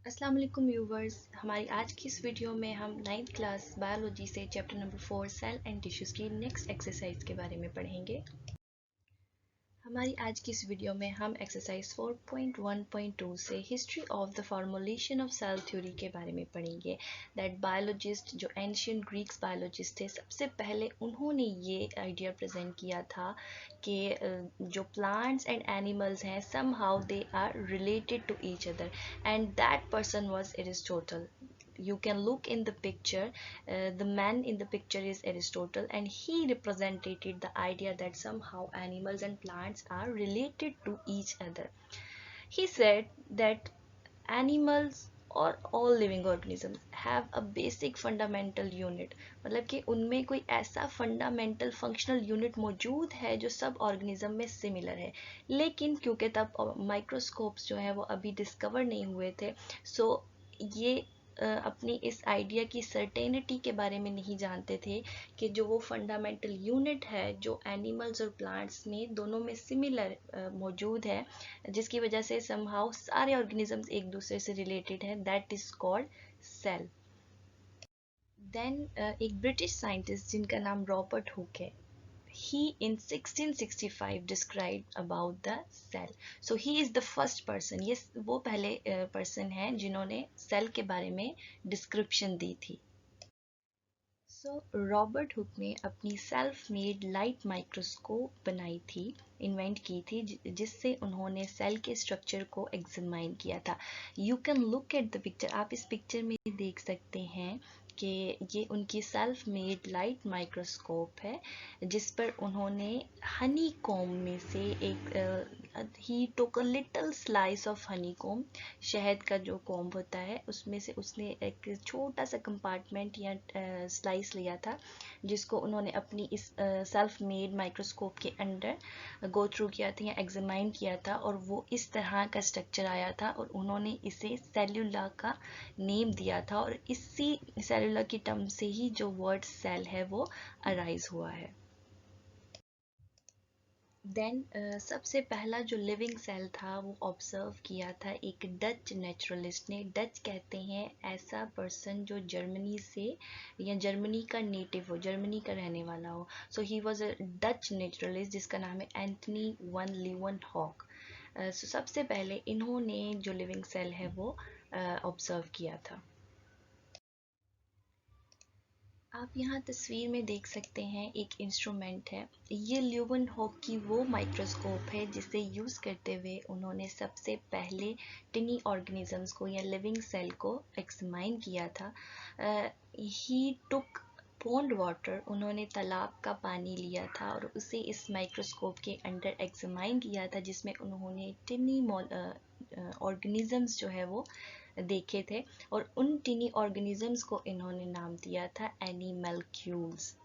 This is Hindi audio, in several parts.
अस्सलाम वालेकुम व्यूवर्स। हमारी आज की इस वीडियो में हम 9th क्लास बायोलॉजी से chapter number 4 cell and tissues की नेक्स्ट एक्सरसाइज के बारे में पढ़ेंगे। हमारी आज की इस वीडियो में हम एक्सरसाइज 4.1.2 से history of the formulation of cell theory के बारे में पढ़ेंगे। दैट बायोलॉजिस्ट जो एंशियंट ग्रीक्स बायोलॉजिस्ट थे, सबसे पहले उन्होंने ये आइडिया प्रेजेंट किया था कि जो प्लांट्स एंड एनिमल्स हैं somehow they are related to each other and that person was Aristotle. You can look in the picture, the man in the picture is Aristotle, and he represented the idea that somehow animals and plants are related to each other. He said that animals or all living organisms have a basic fundamental unit. मतलब कि उनमें कोई ऐसा फंडामेंटल फंक्शनल यूनिट मौजूद है जो सब ऑर्गेनिज्म में सिमिलर है, लेकिन क्योंकि तब माइक्रोस्कोप्स जो है वो अभी डिस्कवर नहीं हुए थे, सो ये अपनी इस आइडिया की सर्टेनिटी के बारे में नहीं जानते थे कि जो वो फंडामेंटल यूनिट है जो एनिमल्स और प्लांट्स में दोनों में सिमिलर मौजूद है, जिसकी वजह से समहाउ सारे ऑर्गेनिजम्स एक दूसरे से रिलेटेड हैं, that is called cell. Then एक ब्रिटिश साइंटिस्ट जिनका नाम रॉबर्ट हुक है, he in 1665 described about the cell. So he is the first person. ये वो पहले पर्सन हैं जिन्होंने सेल के बारे में डिस्क्रिप्शन दी थी. सो रॉबर्ट हुक ने अपनी सेल्फ मेड लाइट माइक्रोस्कोप बनाई थी, इन्वेंट की थी, जिससे उन्होंने सेल के स्ट्रक्चर को एग्जामाइन किया था. You can look at the picture. आप इस पिक्चर में देख सकते हैं कि ये उनकी सेल्फ मेड लाइट माइक्रोस्कोप है, जिस पर उन्होंने हनी कॉम में से एक ही took a little slice of honeycomb, शहद का जो कॉम्ब होता है उसमें से उसने एक छोटा सा कंपार्टमेंट या स्लाइस लिया था, जिसको उन्होंने अपनी इस सेल्फ मेड माइक्रोस्कोप के अंडर गो थ्रू किया था या एग्जामाइन किया था, और वो इस तरह का स्ट्रक्चर आया था और उन्होंने इसे सेल्यूला का नेम दिया था, और इसी सेल्यूला की टर्म से ही जो वर्ड सेल है वो अराइज हुआ है. देन सबसे पहला जो लिविंग सेल था वो ऑब्जर्व किया था एक डच नेचुरलिस्ट ने. डच कहते हैं ऐसा पर्सन जो जर्मनी से या जर्मनी का नेटिव हो, जर्मनी का रहने वाला हो. So he was a Dutch naturalist जिसका नाम है एंथनी वन लीवन-हॉक. सो सबसे पहले इन्होंने जो लिविंग सेल है वो ऑब्जर्व किया था. आप यहाँ तस्वीर में देख सकते हैं एक इंस्ट्रूमेंट है. ये ल्यूवेनहॉक की वो माइक्रोस्कोप है जिसे यूज़ करते हुए उन्होंने सबसे पहले टिनी ऑर्गेनिजम्स को या लिविंग सेल को एक्समाइन किया था. ही टुक पॉन्ड वाटर. उन्होंने तालाब का पानी लिया था और उसे इस माइक्रोस्कोप के अंडर एक्समाइन किया था, जिसमें उन्होंने टिनी ऑर्गेनिजम्स जो है वो देखे थे, और उन टिनी ऑर्गेनिजम्स को इन्होंने नाम दिया था एनिमल्क्यूल्स.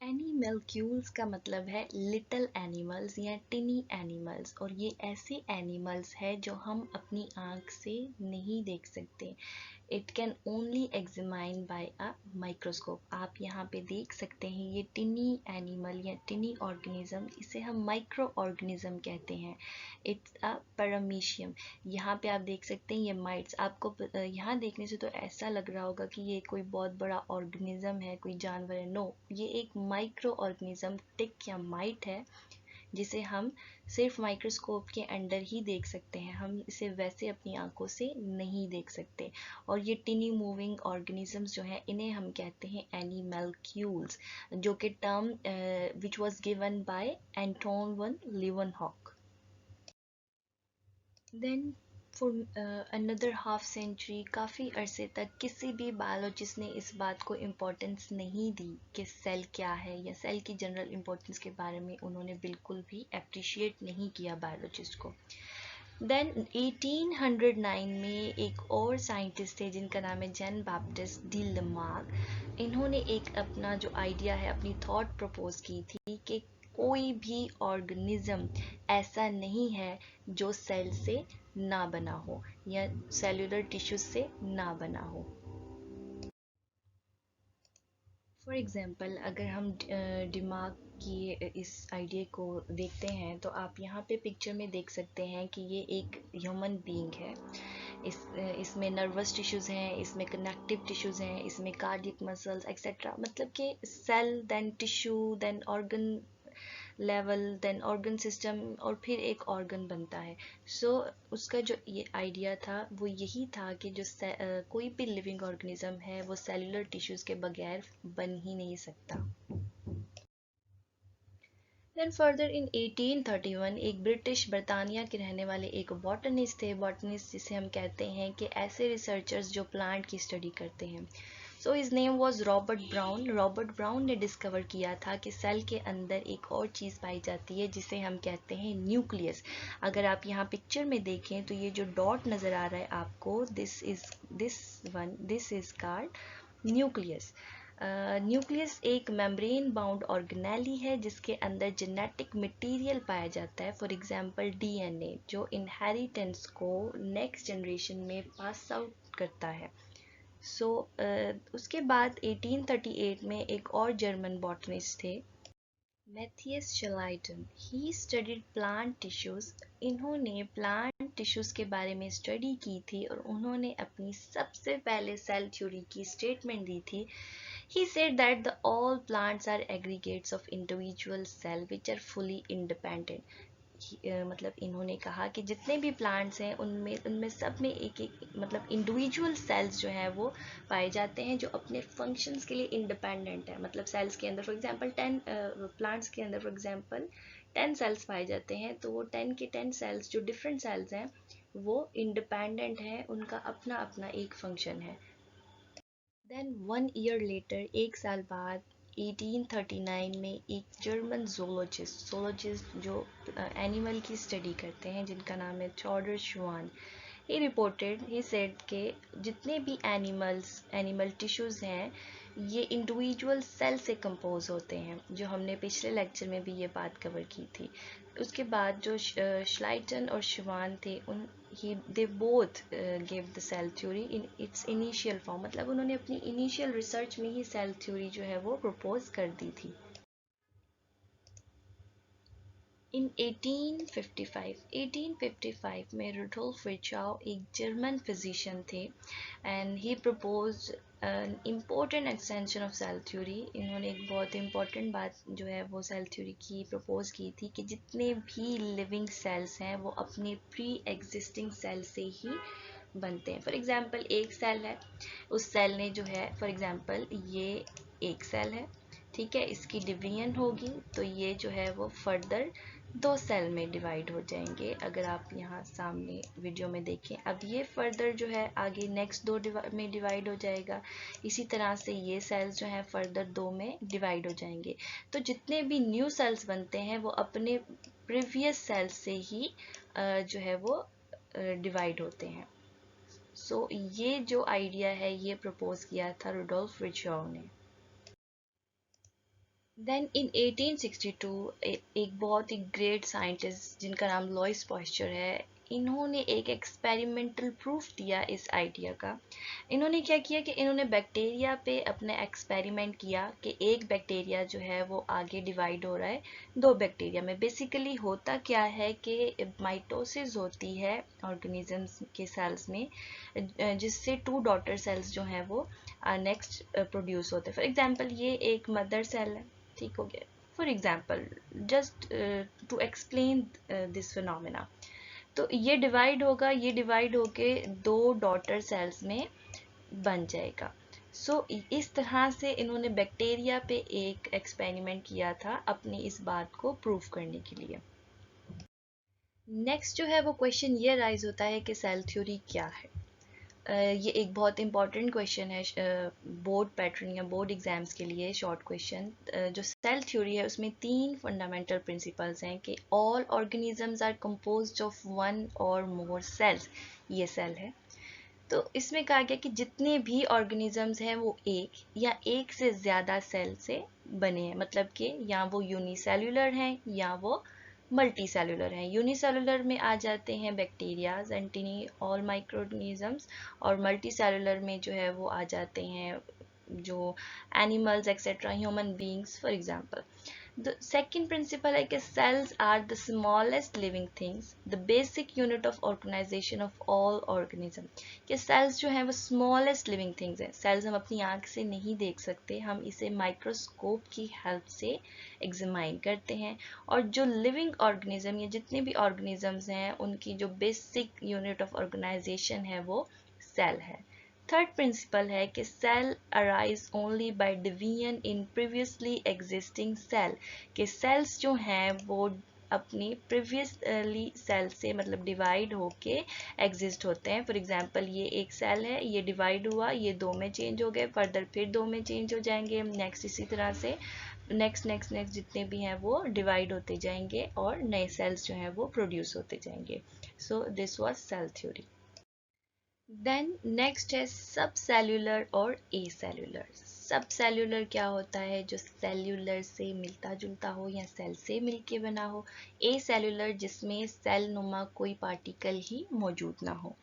एनिमल्क्यूल्स का मतलब है लिटिल एनिमल्स या टिनी एनिमल्स, और ये ऐसे एनिमल्स है जो हम अपनी आंख से नहीं देख सकते. It can only examine by a microscope. आप यहाँ पे देख सकते हैं ये टिनी एनिमल या टिनी ऑर्गेनिज्म, इसे हम माइक्रो ऑर्गेनिज्म कहते हैं. It's a paramecium. यहाँ पे आप देख सकते हैं ये माइट्स. आपको यहाँ देखने से तो ऐसा लग रहा होगा कि ये कोई बहुत बड़ा ऑर्गेनिज्म है, कोई जानवर है. नो, ये एक माइक्रो ऑर्गेनिज्म टिक या माइट है, जिसे हम सिर्फ माइक्रोस्कोप के अंडर ही देख सकते हैं. हम इसे वैसे अपनी आंखों से नहीं देख सकते. और ये टिनी मूविंग ऑर्गेनिजम्स जो हैं इन्हें हम कहते हैं एनिमल्क्यूल्स, जो कि term which was given by Anton van Leeuwenhoek. Then for another half century, काफ़ी अरसे तक किसी भी बायोलॉजिस्ट ने इस बात को इम्पोर्टेंस नहीं दी कि सेल क्या है, या सेल की जनरल इम्पोर्टेंस के बारे में उन्होंने बिल्कुल भी अप्रिशिएट नहीं किया बायोलॉजिस्ट को. देन 1809 में एक और साइंटिस्ट थे जिनका नाम है जॉन बैप्टिस्ट डी लमार्क. इन्होंने एक अपना जो आइडिया है, अपनी थॉट प्रपोज की थी कि कोई भी ऑर्गेनिज्म ऐसा नहीं है जो सेल से ना बना हो या सेल्यूलर टिश्यूज से ना बना हो. फॉर एग्जाम्पल, अगर हम दिमाग की इस आइडिया को देखते हैं तो आप यहाँ पे पिक्चर में देख सकते हैं कि ये एक ह्यूमन बीइंग है. इसमें नर्वस टिश्यूज़ हैं, इसमें कनेक्टिव टिश्यूज़ हैं, इसमें कार्डियक मसल्स एक्सेट्रा, मतलब कि cell then tissue then organ level then organ system और फिर एक ऑर्गन बनता है। सो उसका जो ये आइडिया था वो यही था कि जो कोई भी लिविंग ऑर्गेनिज्म है वो सेलुलर टिश्यूज़ के बगैर बन ही नहीं सकता। देन फर्दर इन 1831 एक ब्रिटिश बरतानिया के रहने वाले एक बॉटनिस्ट थे, बॉटनिस्ट जिसे हम कहते हैं कि ऐसे रिसर्चर्स जो प्लांट की स्टडी करते हैं। So his name was Robert brown. Robert brown ने डिस्कवर किया था कि सेल के अंदर एक और चीज़ पाई जाती है जिसे हम कहते हैं न्यूक्लियस। अगर आप यहाँ पिक्चर में देखें तो ये जो डॉट नज़र आ रहा है आपको, this is called nucleus. Nucleus एक मेम्ब्रेन बाउंड ऑर्गेनेली है जिसके अंदर जेनेटिक मटेरियल पाया जाता है, फॉर एग्जांपल डीएनए, जो इनहेरिटेंस को नेक्स्ट जनरेशन में पास आउट करता है। सो उसके बाद 1838 में एक और जर्मन बॉटनिस्ट थे, Matthias Schleiden. He studied plant tissues. इन्होंने प्लांट टिश्यूज के बारे में स्टडी की थी और उन्होंने अपनी सबसे पहले सेल थ्योरी की स्टेटमेंट दी थी। He said that all plants are aggregates of individual cell which are fully independent. मतलब इन्होंने कहा कि जितने भी प्लांट्स हैं उनमें उनमें सब में एक एक मतलब इंडिविजुअल सेल्स जो हैं वो पाए जाते हैं जो अपने फंक्शंस के लिए इंडिपेंडेंट है। मतलब सेल्स के अंदर फॉर एग्जांपल 10 प्लांट्स के अंदर फॉर एग्जांपल 10 सेल्स पाए जाते हैं, तो वो 10 के 10 सेल्स जो डिफरेंट सेल्स हैं वो इंडिपेंडेंट हैं, उनका अपना अपना एक फंक्शन है। देन 1 ईयर लेटर, एक साल बाद 1839 में एक जर्मन जोलॉजिस्ट जो एनिमल की स्टडी करते हैं जिनका नाम है थॉडर श्वान, ही सेड के जितने भी एनिमल टिश्यूज़ हैं ये इंडिविजुअल सेल से कंपोज होते हैं, जो हमने पिछले लेक्चर में भी ये बात कवर की थी। उसके बाद जो श्लाइटन और श्वान थे उन they both give the cell theory in its initial form, मतलब उन्होंने अपनी इनिशियल रिसर्च में ही सेल थ्योरी जो है वो प्रपोज कर दी थी। इन 1855 में रुडोल्फ विर्चाउ एक जर्मन फिजिशियन थे and he proposed an important extension of cell theory. इन्होंने एक बहुत इम्पोर्टेंट बात जो है वो सेल थ्योरी की प्रपोज की थी कि जितने भी लिविंग सेल्स हैं वो अपने प्री एग्जिस्टिंग सेल से ही बनते हैं। फॉर एग्जांपल एक सेल है, उस सेल ने जो है फॉर एग्जांपल ये एक सेल है, ठीक है, इसकी डिवीजन होगी तो ये जो है वो फर्दर 2 सेल में डिवाइड हो जाएंगे। अगर आप यहाँ सामने वीडियो में देखें, अब ये फर्दर जो है आगे नेक्स्ट 2 में डिवाइड हो जाएगा। इसी तरह से ये सेल्स जो है फर्दर 2 में डिवाइड हो जाएंगे। तो जितने भी न्यू सेल्स बनते हैं वो अपने प्रीवियस सेल्स से ही जो है वो डिवाइड होते हैं। सो ये जो आइडिया है ये प्रपोज किया था रुडोल्फ विर्चाउ ने। देन इन 1862 एक बहुत ही ग्रेट साइंटिस्ट जिनका नाम लॉइस पॉस्चर है, इन्होंने एक एक्सपेरिमेंटल प्रूफ दिया इस आइडिया का। इन्होंने क्या किया कि इन्होंने बैक्टीरिया पे अपने एक्सपेरिमेंट किया कि एक बैक्टीरिया जो है वो आगे डिवाइड हो रहा है 2 बैक्टीरिया में। बेसिकली होता क्या है कि माइटोसिस होती है ऑर्गेनिजम्स के सेल्स में, जिससे 2 डॉटर सेल्स जो हैं वो नेक्स्ट प्रोड्यूस होते हैं। फॉर एग्जांपल ये एक मदर सेल है, ठीक हो गया। For example just to explain this phenomena, तो ये डिवाइड होगा, ये डिवाइड होके 2 डॉटर सेल्स में बन जाएगा। सो इस तरह से इन्होंने बैक्टीरिया पे एक एक्सपेरिमेंट किया था अपनी इस बात को प्रूव करने के लिए। नेक्स्ट जो है वो क्वेश्चन ये राइज होता है कि सेल थ्योरी क्या है। ये एक बहुत इंपॉर्टेंट क्वेश्चन है बोर्ड पैटर्न या बोर्ड एग्जाम्स के लिए। शॉर्ट क्वेश्चन, जो सेल थ्योरी है उसमें 3 फंडामेंटल प्रिंसिपल्स हैं कि all organisms are composed of 1 और मोर सेल्स, ये सेल है। तो इसमें कहा गया कि जितने भी ऑर्गेनिजम्स हैं वो एक या एक से ज़्यादा सेल से बने हैं, मतलब कि या वो यूनिसेल्युलर हैं या वो मल्टी सेलुलर हैं। यूनिसेलुलर में आ जाते हैं बैक्टीरियाज एंटीनी ऑल माइक्रोऑर्गेनिजम्स, और मल्टी सेलुलर में जो है वो आ जाते हैं जो animals etcetera human beings for example. The second principle है कि cells are the smallest living things, the basic unit of organisation of all organism. कि सेल्स जो है वो स्मॉलेस्ट लिविंग थिंग्स हैं। सेल्स हम अपनी आंख से नहीं देख सकते, हम इसे माइक्रोस्कोप की हेल्प से एग्जामाइन करते हैं। और जो लिविंग ऑर्गेनिज्म या जितने भी ऑर्गेनिजम्स हैं उनकी जो बेसिक यूनिट ऑफ ऑर्गेनाइजेशन है वो सेल है। थर्ड प्रिंसिपल है कि cell arise only by division in previously existing cell. कि सेल्स जो हैं वो अपनी प्रीवियसली सेल से मतलब डिवाइड होके एग्जिस्ट होते हैं। फॉर एग्जांपल ये एक सेल है, ये डिवाइड हुआ, ये दो में चेंज हो गए, फर्दर फिर दो में चेंज हो जाएंगे, नेक्स्ट इसी तरह से नेक्स्ट नेक्स्ट नेक्स्ट जितने भी हैं वो डिवाइड होते जाएंगे और नए सेल्स जो हैं वो प्रोड्यूस होते जाएंगे। So this was cell theory. Then next है सब सेल्यूलर और ए सेल्यूलर। सब सेल्यूलर क्या होता है? जो सेल्यूलर से मिलता जुलता हो या सेल से मिलके बना हो। ए सेल्यूलर जिसमें सेल नुमा कोई पार्टिकल ही मौजूद ना हो।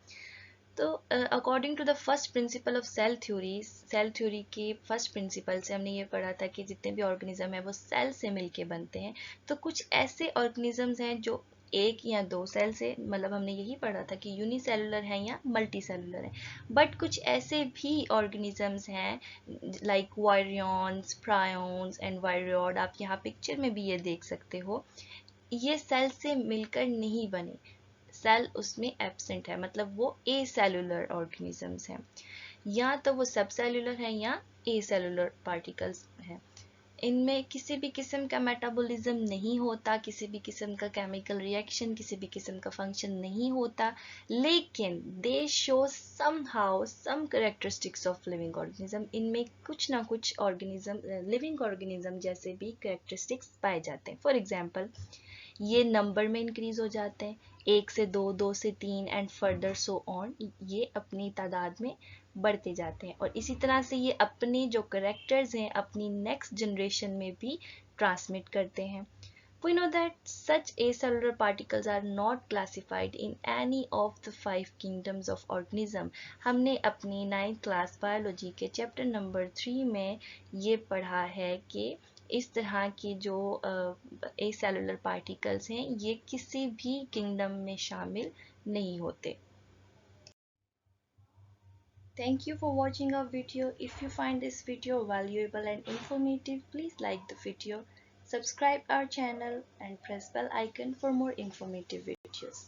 तो according to the first principle of cell theory के फर्स्ट प्रिंसिपल से हमने ये पढ़ा था कि जितने भी ऑर्गेनिज्म है वो सेल से मिलके बनते हैं। तो कुछ ऐसे ऑर्गेनिजम्स हैं जो एक या दो सेल से, मतलब हमने यही पढ़ा था कि यूनिसेलुलर है या मल्टी सेलुलर है। बट कुछ ऐसे भी ऑर्गेनिजम्स हैं लाइक वायरियॉन्स, प्रायोन्स एंड वायरियोड, आप यहाँ पिक्चर में भी ये देख सकते हो, ये सेल से मिलकर नहीं बने, सेल उसमें एब्सेंट है, मतलब वो ए सेलुलर ऑर्गेनिजम्स हैं। या तो वो सब सेलुलर है या ए सेलुलर पार्टिकल्स हैं। इनमें किसी भी किस्म का मेटाबॉलिज्म नहीं होता, किसी भी किस्म का केमिकल रिएक्शन, किसी भी किस्म का फंक्शन नहीं होता, लेकिन they show somehow some characteristics of living organism. इनमें कुछ ना कुछ ऑर्गेनिज्म, लिविंग ऑर्गेनिज्म जैसे भी कैरेक्टरिस्टिक्स पाए जाते हैं। फॉर एग्जांपल ये नंबर में इंक्रीज हो जाते हैं, एक से दो, दो से तीन एंड फर्दर सो ऑन, ये अपनी तादाद में बढ़ते जाते हैं। और इसी तरह से ये अपने जो करेक्टर्स हैं अपनी नेक्स्ट जनरेशन में भी ट्रांसमिट करते हैं। We know that such acellular particles are not classified in any of the 5 kingdoms of organism। हमने अपनी 9th क्लास बायोलॉजी के चैप्टर नंबर 3 में ये पढ़ा है कि इस तरह की जो एसेलुलर पार्टिकल्स हैं ये किसी भी किंगडम में शामिल नहीं होते। Thank you for watching our video. If you find this video valuable and informative, please like the video, subscribe our channel and press bell icon for more informative videos.